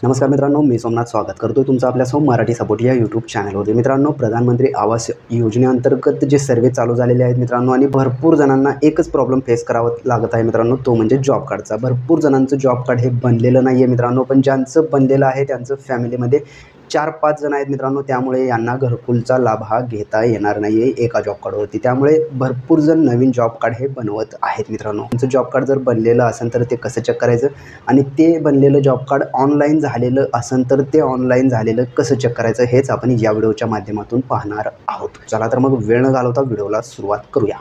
नमस्कार मित्रांनो, मी सोमनाथ स्वागत करतो तुमचं आपल्या सोम मराठी सपोर्ट या यूट्यूब चॅनलवरती। मित्रांनो, प्रधानमंत्री आवास योजनेअंतर्गत जे सर्वे चालू झालेले आहेत मित्रांनो, आणि भरपूर जणांना एकच प्रॉब्लेम फेस करावा लागत आहे मित्रांनो, तो म्हणजे जॉब कार्डचा। भरपूर जणांचं जॉब कार्ड हे बनलेलं नाही आहे मित्रांनो, पण ज्यांचं बनलेलं आहे त्यांचं फॅमिलीमध्ये 4-5 जण आहेत मित्रांनो, त्यामुळे यांना घरकुलचा लाभ हा घेता येणार नाही आहे एका जॉब कार्डवरती। त्यामुळे भरपूर जण नवीन जॉब कार्ड हे बनवत आहेत मित्रांनो। तुमचं जॉब कार्ड जर बनलेलं असेल तर ते कसं चेक करायचं, आणि ते बनलेलं जॉब कार्ड ऑनलाईन झालेलं असेल तर ते ऑनलाईन झालेलं कसं चेक करायचं, हेच आपण या व्हिडिओच्या माध्यमातून पाहणार आहोत। चला तर मग वेळ न घालवता व्हिडिओला सुरुवात करूया।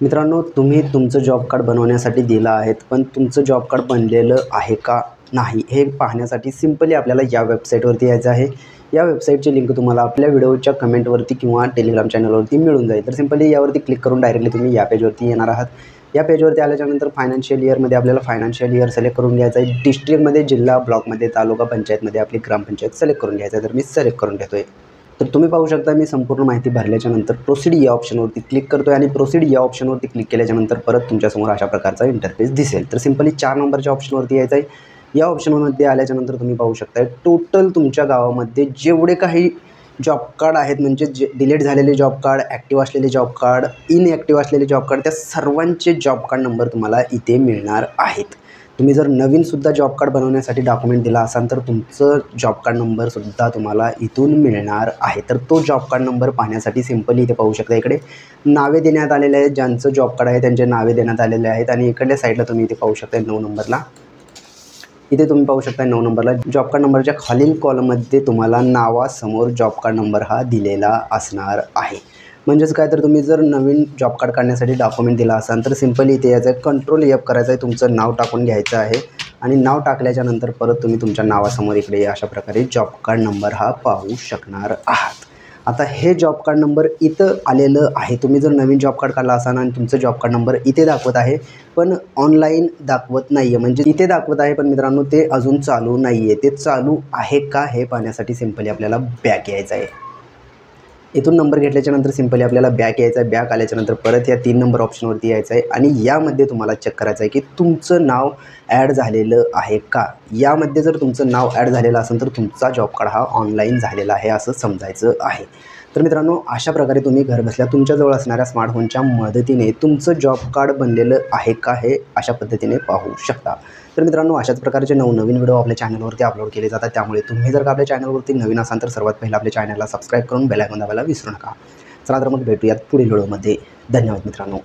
मित्रांनो, तुम्ही तुमचं जॉब कार्ड बनवण्यासाठी दिलं आहे, पण तुमचं जॉब कार्ड बनलेलं आहे का नाही हे पाहण्यासाठी सिंपली आपल्याला या वेबसाईटवरती यायचं आहे। या वेबसाईटची लिंक तुम्हाला आपल्या व्हिडिओच्या कमेंटवरती किंवा टेलिग्राम चॅनलवरती मिळून जाईल। तर सिंपली यावरती क्लिक करून डायरेक्टली तुम्ही या पेजवरती येणार आहात। या पेजवरती आल्याच्यानंतर फायनान्शियल इयरमध्ये आपल्याला फायनान्शियल इयर सिलेक्ट करून घ्यायचं आहे। डिस्ट्रिक्टमध्ये, जिल्हा, ब्लॉकमध्ये, तालुका, पंचायतमध्ये आपली ग्रामपंचायत सिलेक्ट करून घ्यायचं आहे। तर मी सिलेक्ट करून घेतो आहे। तर तुम्ही पाहू शकता, मी संपूर्ण माहिती भरल्याच्या नंतर प्रोसीड या ऑप्शनवरती क्लिक करतो आहे, आणि प्रोसीड या ऑप्शनवरती क्लिक केल्याच्यानंतर परत तुमच्यासमोर अशा प्रकारचा इंटरफेस दिसेल। तर सिंपली 4 नंबरच्या ऑप्शनवरती यायचं आहे। या ऑप्शनमध्ये आल्याच्यानंतर तुम्ही पाहू शकता टोटल तुमच्या गावामध्ये जेवढे काही जॉब कार्ड आहेत, म्हणजे जे डिलीट झालेले जॉब कार्ड, ॲक्टिव्ह असलेले जॉब कार्ड, इनॲक्टिव्ह असलेले जॉब कार्ड, त्या सर्वांचे जॉब कार्ड नंबर तुम्हाला इथे मिळणार आहेत। तुम्ही जर नवीनसुद्धा जॉब कार्ड बनवण्यासाठी डॉक्युमेंट दिला असाल तर तुमचं जॉब कार्ड नंबरसुद्धा तुम्हाला इथून मिळणार आहे। तर तो जॉब कार्ड नंबर पाहण्यासाठी सिंपली इथे पाहू शकता, इकडे नावे देण्यात आलेले आहेत। ज्यांचं जॉब कार्ड आहे त्यांचे नावे देण्यात आलेले आहेत, आणि इकडल्या साईडला तुम्ही इथे पाहू शकता 9 नंबरला, इथे तुम्ही पाहू शकता 9 नंबरला जॉब कार्ड नंबरच्या खालील कॉलममध्ये तुम्हाला नावासमोर जॉब कार्ड नंबर हा दिलेला असणार आहे। म्हणजेच काय, तर तुम्ही जर नवीन जॉब कार्ड काढण्यासाठी डॉक्युमेंट दिला असाल तर सिंपली इथे यायचं आहे, कंट्रोल F करायचं आहे, तुमचं नाव टाकून घ्यायचं आहे, आणि नाव टाकल्याच्यानंतर परत तुम्ही तुमच्या नावासमोर इकडे अशा प्रकारे जॉब कार्ड नंबर हा पाहू शकणार आहात। आता हे जॉब कार्ड नंबर इथं आलेलं आहे। तुम्ही जर नवीन जॉब कार्ड काढला असाल आणि तुमचं जॉब कार्ड नंबर इथे दाखवत आहे पण ऑनलाईन दाखवत नाही आहे, म्हणजे इथे दाखवत आहे पण मित्रांनो ते अजून चालू नाही आहे, ते चालू आहे का हे पाहण्यासाठी सिंपली आपल्याला बॅक यायचं आहे। इथून नंबर घेतल्याच्यानंतर सिंपली आपल्याला बॅक यायचं आहे। बॅक आल्याच्यानंतर परत या 3 नंबर ऑप्शनवरती यायचं आहे, आणि यामध्ये तुम्हाला चेक करायचं आहे की तुमचं नाव ॲड झालेलं आहे का। यामध्ये जर तुमचं नाव ॲड झालेलं असेल तर तुमचा जॉब कार्ड हा ऑनलाईन झालेला आहे असं समजायचं आहे। तर मित्रांनो, अशा प्रकारे तुम्ही घरबसल्या तुमच्याजवळ असणाऱ्या स्मार्टफोनच्या मदतीने तुमचं जॉब कार्ड बनलेलं आहे का हे अशा पद्धतीने पाहू शकता। तर मित्रांनो, अशाच प्रकारचे नवनवीन व्हिडिओ आपल्या चॅनलवरती अपलोड केले जातात, त्यामुळे तुम्ही जर का आपल्या चॅनलवरती नवीन असाल तर सर्वात पहिला आपल्या चॅनलला सबस्क्राईब करून बेल आयकॉन दाबायला विसरू नका। चला तर मग भेटूयात पुढील व्हिडिओमध्ये। धन्यवाद मित्रांनो।